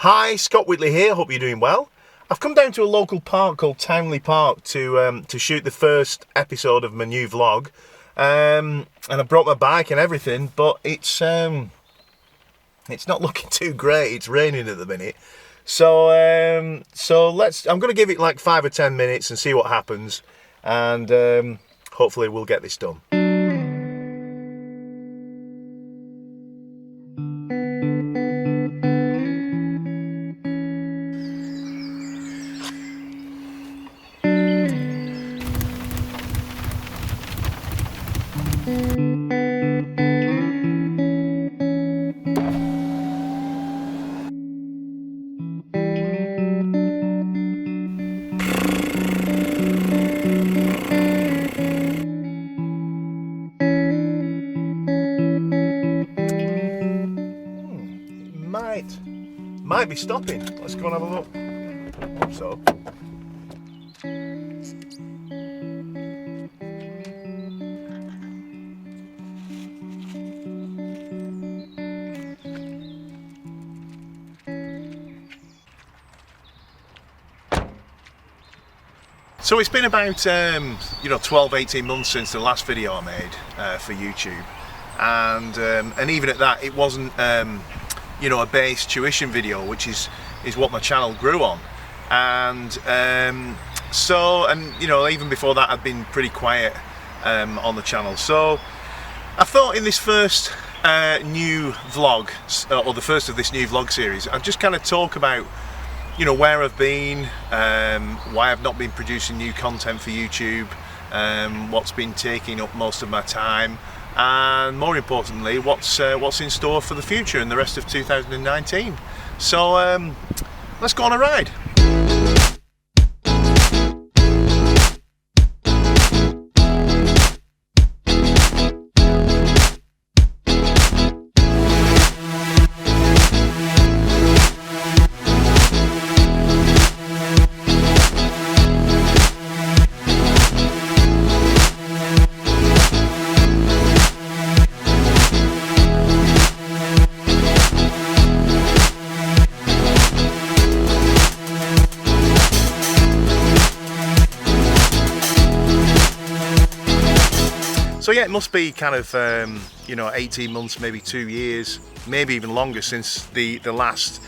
Hi, Scott Whitley here, hope you're doing well. I've come down to a local park called Townley Park to shoot the first episode of my new vlog. And I brought my bike and everything, but it's not looking too great. It's raining at the minute. So I'm going to give it like 5 or 10 minutes and see what happens. And hopefully we'll get this done. Might be stopping. Let's go and have a look. Hope so. So it's been about 12-18 months since the last video I made for YouTube, and even at that, it wasn't a base tuition video, which is what my channel grew on. And even before that, I'd been pretty quiet on the channel. So I thought in this first new vlog, or the first of this new vlog series, I'd just kind of talk about where I've been, why I've not been producing new content for YouTube, what's been taking up most of my time, and more importantly, what's in store for the future and the rest of 2019. So let's go on a ride. So yeah, it must be kind of 18 months, maybe 2 years, maybe even longer since the last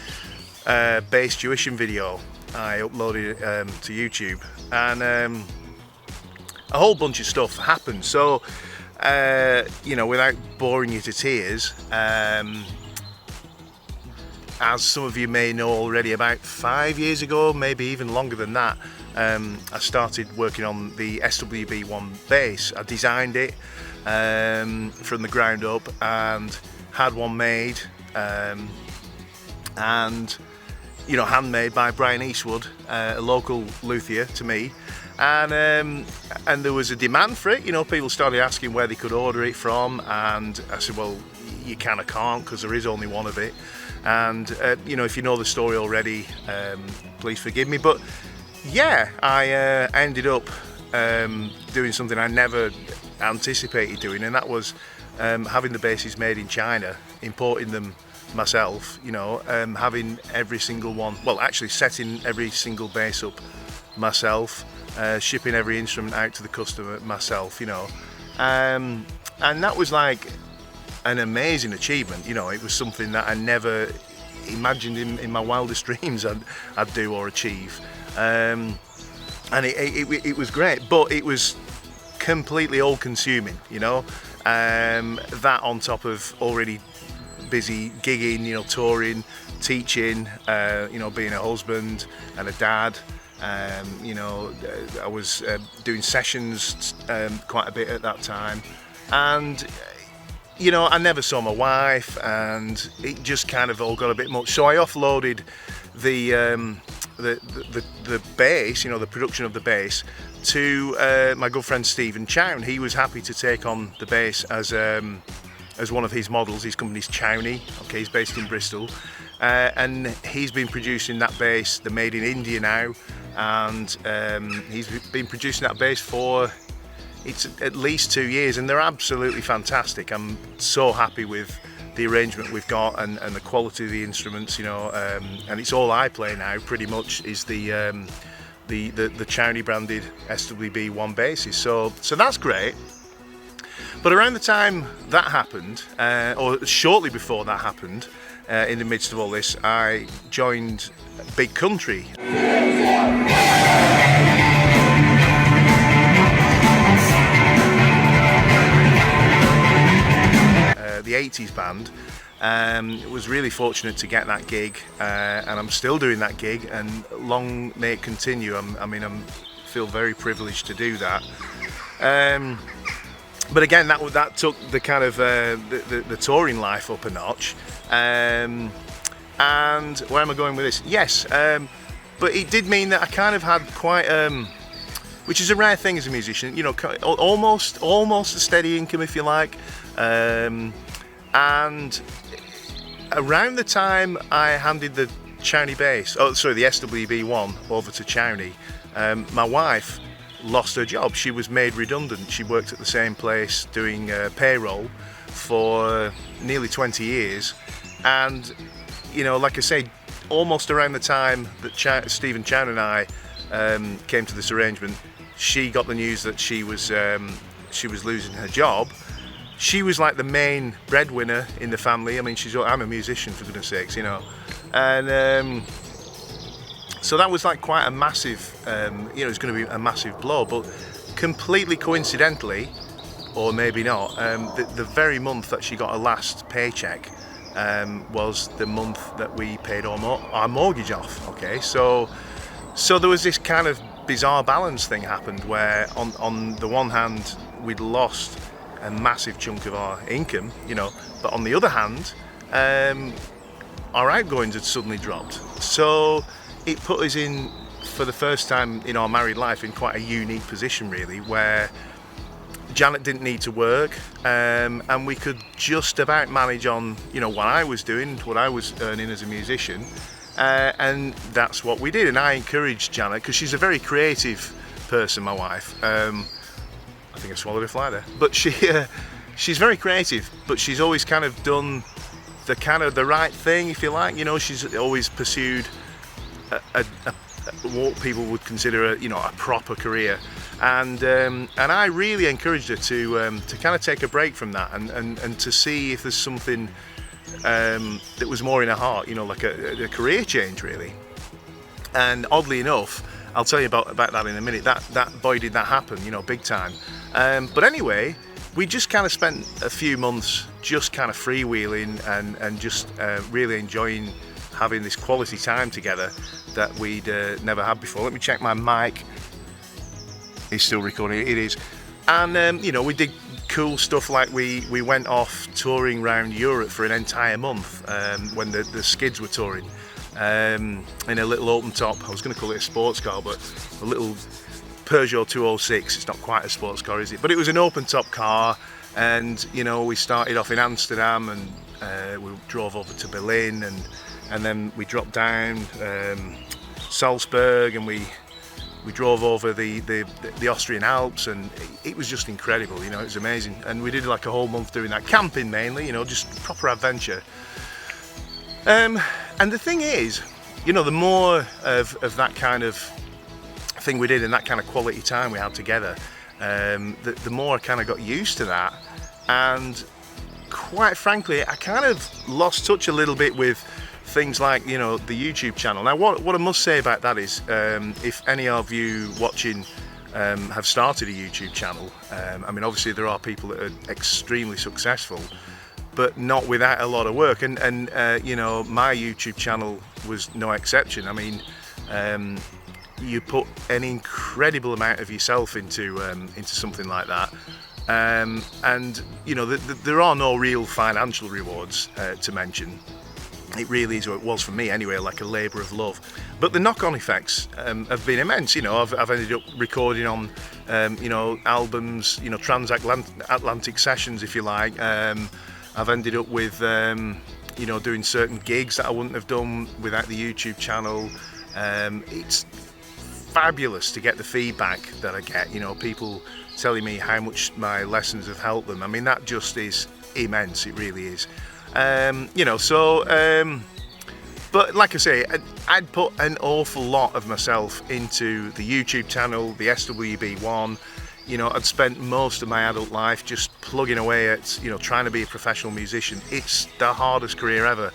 base tuition video I uploaded to YouTube, and a whole bunch of stuff happened. So without boring you to tears, as some of you may know already, about 5 years ago, maybe even longer than that, I started working on the SWB1 base. I designed it from the ground up and had one made, and handmade by Brian Eastwood, a local luthier to me, and there was a demand for it. People started asking where they could order it from, and I said, well, you kind of can't, because there is only one of it. And if you know the story already, please forgive me, but yeah, I ended up doing something I never anticipated doing, and that was having the bases made in China, importing them myself, having every single one, well, actually setting every single base up myself, shipping every instrument out to the customer myself, and that was like an amazing achievement. It was something that I never imagined in my wildest dreams I'd do or achieve. And it was great, but it was completely all-consuming, that on top of already busy gigging, touring, teaching, being a husband and a dad. I was doing sessions quite a bit at that time, and I never saw my wife, and it just kind of all got a bit much. So I offloaded the bass, the production of the bass, to my good friend Stephen Chown. He was happy to take on the bass as one of his models. His company's Chowney. Okay, he's based in Bristol, and he's been producing that bass. They're made in India now, and he's been producing that bass for it's at least 2 years, and they're absolutely fantastic. I'm so happy with the arrangement we've got and the quality of the instruments, you know, and it's all I play now pretty much is the Chowney branded SWB1 basses, so that's great. But around the time that happened, or shortly before that happened, in the midst of all this, I joined Big Country. The 80s band. Was really fortunate to get that gig, and I'm still doing that gig, and long may it continue. I feel very privileged to do that. But again, that took the kind of the touring life up a notch. And where am I going with this? Yes, but it did mean that I kind of had quite, which is a rare thing as a musician, you know, almost a steady income, if you like. And around the time I handed the Chowney bass, the SWB1 over to Chowney, my wife lost her job. She was made redundant. She worked at the same place doing payroll for nearly 20 years, and you know, like I say, almost around the time that Stephen Chown and I came to this arrangement, she got the news that she was losing her job. She was like the main breadwinner in the family. I mean, I'm a musician, for goodness sakes, you know, and so that was like quite a massive, you know, it's going to be a massive blow. But completely coincidentally, or maybe not, the very month that she got her last paycheck was the month that we paid our mortgage off. Okay, so there was this kind of bizarre balance thing happened where on the one hand we'd lost a massive chunk of our income, you know, but on the other hand, our outgoings had suddenly dropped. So it put us in, for the first time in our married life, in quite a unique position really, where Janet didn't need to work, and we could just about manage on, you know, what I was doing, what I was earning as a musician, and that's what we did. And I encouraged Janet, because she's a very creative person, my wife. I think I swallowed a fly there, but she's very creative, but she's always kind of done the right thing, if you like. You know, she's always pursued what people would consider a proper career, and I really encouraged her to kind of take a break from that and to see if there's something that was more in her heart, you know, like a career change really. And oddly enough, I'll tell you about that in a minute, that boy did that happen, you know, big time. But anyway, we just kind of spent a few months just kind of freewheeling and just really enjoying having this quality time together that we'd never had before. Let me check my mic. It's still recording. It is. And you know, we did cool stuff, like we went off touring around Europe for an entire month when the Skids were touring, in a little open top, I was going to call it a sports car, but a little Peugeot 206. It's not quite a sports car, is it? But it was an open top car, and you know, we started off in Amsterdam, and we drove over to Berlin, and then we dropped down Salzburg, and we drove over the Austrian Alps, and it was just incredible, you know, it was amazing. And we did like a whole month doing that, camping mainly, you know, just proper adventure. And the thing is, you know, the more of that kind of thing we did and that kind of quality time we had together, the more I kind of got used to that. And quite frankly, I kind of lost touch a little bit with things like, you know, the YouTube channel. Now what I must say about that is, if any of you watching have started a YouTube channel, I mean, obviously there are people that are extremely successful, but not without a lot of work, and you know, my YouTube channel was no exception. I mean, you put an incredible amount of yourself into something like that, and you know, there are no real financial rewards to mention. It really is, or it was for me anyway, like a labour of love. But the knock-on effects have been immense. You know, I've ended up recording on, you know, albums, you know, transatlantic sessions, if you like. I've ended up with, you know, doing certain gigs that I wouldn't have done without the YouTube channel. It's fabulous to get the feedback that I get. You know, people telling me how much my lessons have helped them. I mean, that just is immense. It really is. You know, so but like I say, I'd put an awful lot of myself into the YouTube channel, the SWB1. You know, I'd spent most of my adult life just plugging away at, you know, trying to be a professional musician. It's the hardest career ever.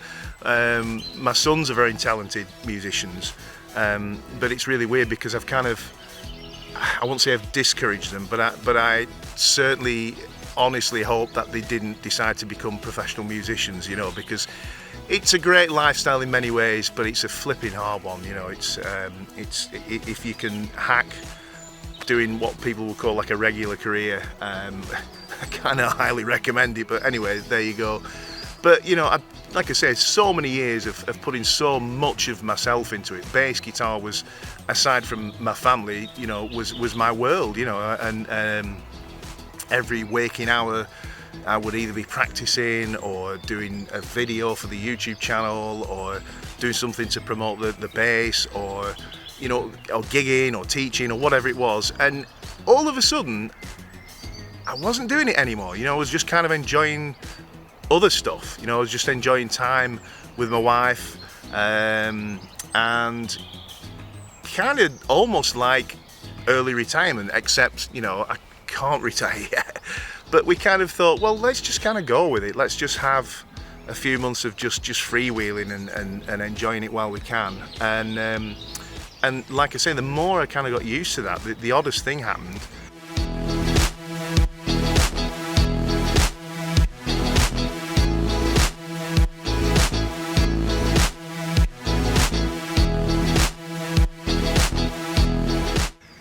My sons are very talented musicians, but it's really weird because I've kind of, I won't say I've discouraged them, but I certainly honestly hope that they didn't decide to become professional musicians, you know, because it's a great lifestyle in many ways, but it's a flipping hard one, you know. It's if you can hack doing what people will call like a regular career, I kind of highly recommend it. But anyway, there you go. But you know, like I say, so many years of putting so much of myself into it. Bass guitar was, aside from my family, you know, was my world, you know, and every waking hour I would either be practicing or doing a video for the YouTube channel or doing something to promote the bass, or you know, or gigging or teaching or whatever it was. And all of a sudden I wasn't doing it anymore, you know. I was just kind of enjoying other stuff, you know. I was just enjoying time with my wife, and kind of almost like early retirement, except, you know, I can't retire yet. But we kind of thought, well, let's just kind of go with it. Let's just have a few months of just freewheeling and enjoying it while we can. And like I say, the more I kind of got used to that, the oddest thing happened.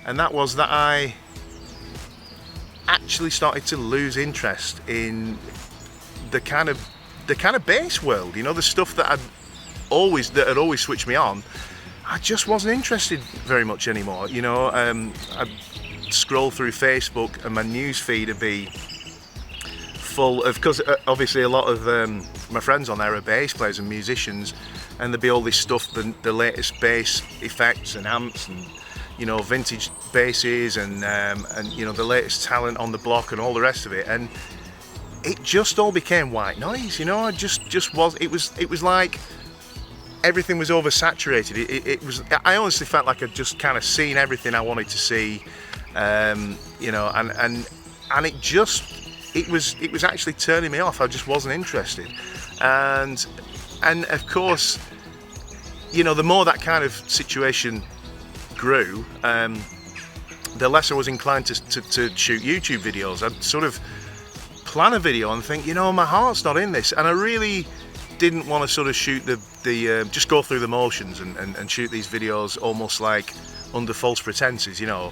And that was that I actually started to lose interest in the kind of bass world, you know, the stuff that had always switched me on. I just wasn't interested very much anymore, you know. I'd scroll through Facebook and my news feed would be full of, because obviously a lot of my friends on there are bass players and musicians, and there'd be all this stuff, the latest bass effects and amps and, you know, vintage basses and you know, the latest talent on the block and all the rest of it. And it just all became white noise, you know. I just was, it was like everything was oversaturated. It was, I honestly felt like I'd just kind of seen everything I wanted to see, you know, and it was actually turning me off. I just wasn't interested. And of course, you know, the more that kind of situation grew, the less I was inclined to shoot YouTube videos. I'd sort of plan a video and think, you know, my heart's not in this, and I really didn't want to sort of shoot the just go through the motions and shoot these videos almost like under false pretenses, you know.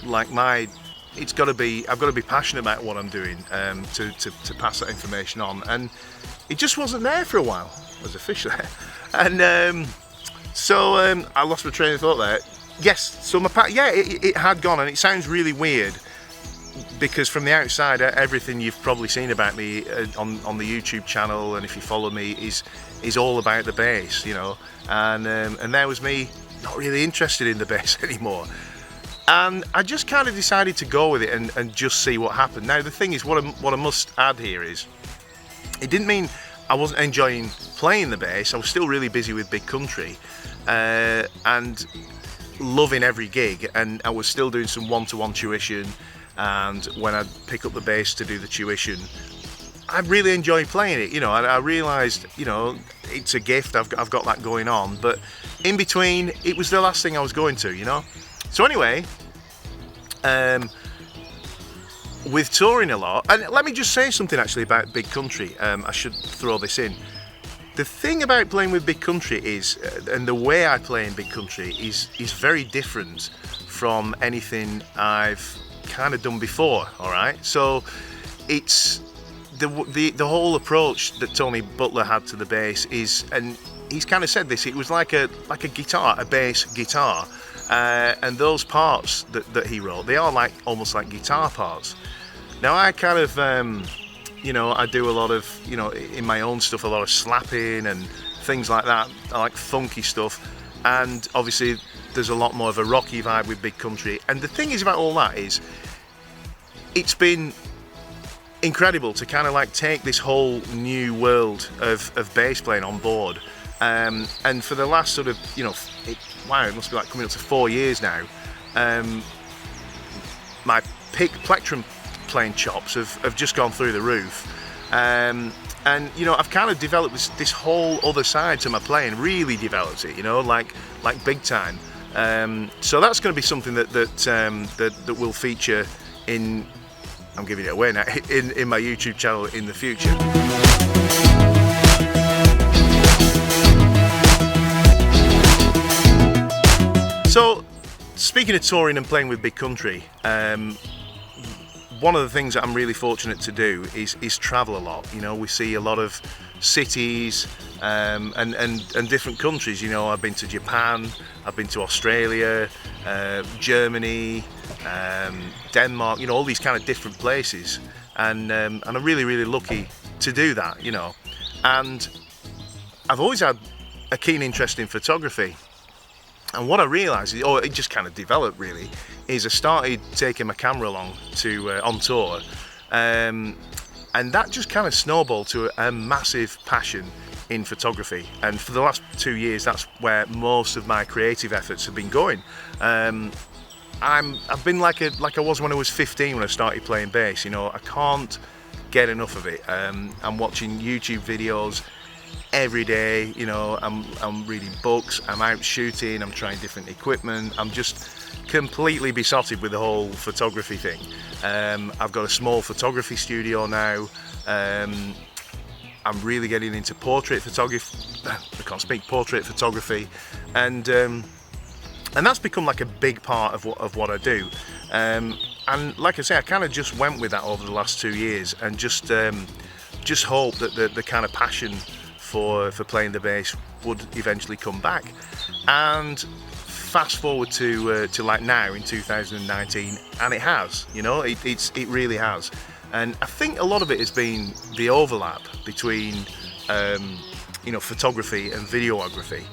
Like I've got to be passionate about what I'm doing, to pass that information on, and it just wasn't there for a while. There's a fish there. And so I lost my train of thought there. Yes, so it had gone, and it sounds really weird because from the outside, everything you've probably seen about me on the YouTube channel, and if you follow me, is all about the bass, you know. And there was me not really interested in the bass anymore, and I just kind of decided to go with it and just see what happened. Now the thing is, what I must add here is, it didn't mean I wasn't enjoying playing the bass. I was still really busy with Big Country, and loving every gig, and I was still doing some one-to-one tuition, and when I'd pick up the bass to do the tuition, I really enjoyed playing it, you know. I realised, you know, it's a gift, I've got that going on, but in between, it was the last thing I was going to, you know. So anyway, with touring a lot, and let me just say something actually about Big Country. I should throw this in. The thing about playing with Big Country is, and the way I play in Big Country is very different from anything I've kind of done before. All right, so it's the whole approach that Tony Butler had to the bass is, and he's kind of said this, it was like a guitar, a bass guitar, and those parts that he wrote, they are like almost like guitar parts. Now I kind of you know, I do a lot of, you know, in my own stuff, a lot of slapping and things like that. I like funky stuff, and obviously there's a lot more of a rocky vibe with Big Country. And the thing is about all that is, it's been incredible to kind of like take this whole new world of bass playing on board. And for the last sort of, you know, it must be like coming up to 4 years now, my plectrum playing chops have just gone through the roof. And you know, I've kind of developed this whole other side to my playing, really developed it, you know, like big time. So that's going to be something that will feature in, I'm giving it away now, in my YouTube channel in the future. So, speaking of touring and playing with big country, one of the things that I'm really fortunate to do is travel a lot. You know, we see a lot of cities and different countries. You know, I've been to Japan, I've been to Australia, Germany, Denmark. You know, all these kind of different places, and I'm really lucky to do that. You know, and I've always had a keen interest in photography. And what I realised, or it just kind of developed really, is I started taking my camera along to on tour, and that just kind of snowballed to a massive passion in photography. And for the last 2 years, that's where most of my creative efforts have been going. I've been like I was when I was 15 when I started playing bass. You know, I can't get enough of it. I'm watching YouTube videos every day, you know, I'm reading books, I'm out shooting, I'm trying different equipment, I'm just completely besotted with the whole photography thing. I've got a small photography studio now. I'm really getting into portrait photography. I can't speak, portrait photography, and that's become like a big part of what I do. And like I say, I kind of just went with that over the last 2 years, and just hope that the kind of passion for playing the bass would eventually come back. And fast forward to like now in 2019, and it has, you know, it really has. And I think a lot of it has been the overlap between you know, photography and videography,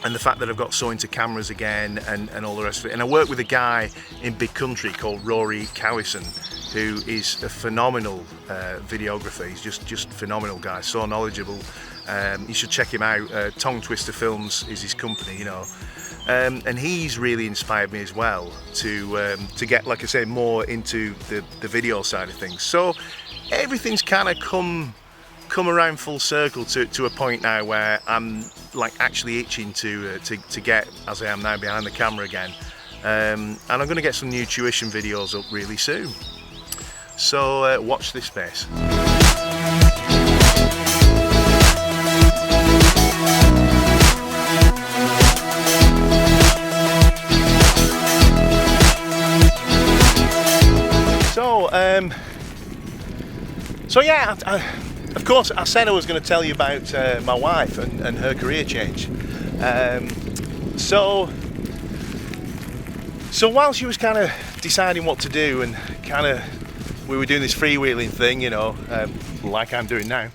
and the fact that I've got so into cameras again and all the rest of it. And I work with a guy in big country called Rory Cowison, who is a phenomenal videographer. He's just phenomenal guy, so knowledgeable. You should check him out. Tongue Twister Films is his company, you know. And he's really inspired me as well to get, like I say, more into the video side of things. So everything's kind of come around full circle to a point now where I'm like actually itching to get, as I am now, behind the camera again. And I'm going to get some new tuition videos up really soon. So watch this space. So yeah, of course I said I was going to tell you about my wife and her career change. So while she was kind of deciding what to do, and kind of we were doing this freewheeling thing, you know, like I'm doing now,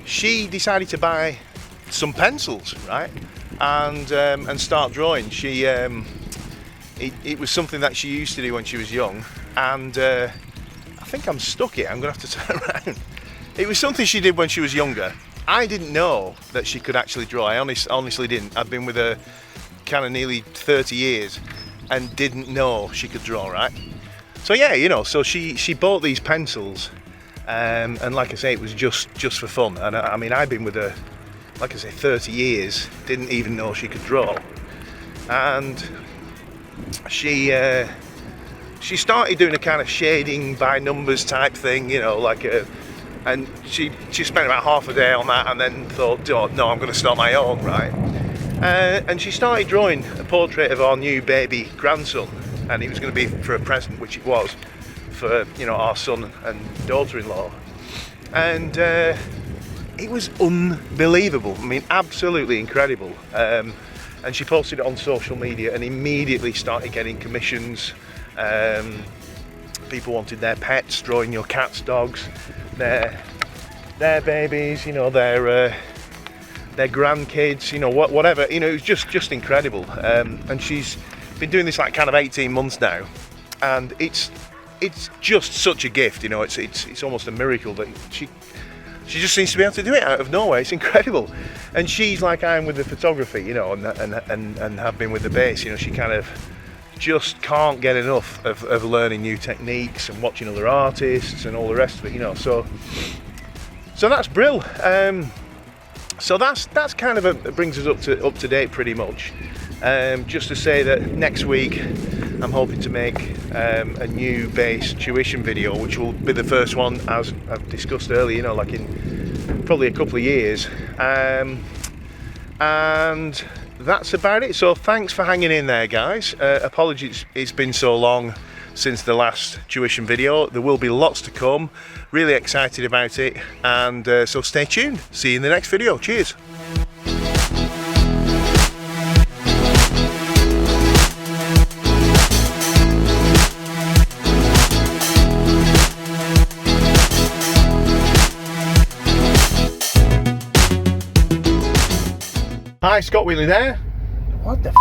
she decided to buy some pencils, right, and start drawing. She it was something that she used to do when she was young, and I think I'm stuck here, I'm gonna have to turn around. It was something she did when she was younger. I didn't know that she could actually draw. I honestly didn't. I've been with her kind of nearly 30 years and didn't know she could draw, right? So yeah, you know, so she bought these pencils, and like I say, it was just for fun. And I mean, I've been with her, like I say, 30 years, didn't even know she could draw. And she started doing a kind of shading by numbers type thing, you know, like and she spent about half a day on that, and then thought, oh, no, I'm going to start my own, right? And she started drawing a portrait of our new baby grandson, and it was going to be for a present, which it was, for, you know, our son and daughter-in-law. And it was unbelievable. I mean, absolutely incredible. And she posted it on social media and immediately started getting commissions. People wanted their pets, drawing your cats, dogs, their babies, you know, their grandkids, you know, whatever, you know. It was just incredible. And she's been doing this like kind of 18 months now, and it's it's just such a gift, you know. It's almost a miracle that she just seems to be able to do it out of nowhere. It's incredible. And she's like I am with the photography, you know, and have been with the bass. You know, she kind of just can't get enough of learning new techniques and watching other artists and all the rest of it, you know. So that's brill. So that's kind of brings us up to date pretty much. Just to say that next week I'm hoping to make a new bass tuition video, which will be the first one, as I've discussed earlier, you know, like in probably a couple of years. And that's about it. So thanks for hanging in there, guys. Apologies it's been so long since the last tuition video. There will be lots to come. Really excited about it, and so stay tuned. See you in the next video. Cheers. Hi, Scott Whitley there. What the f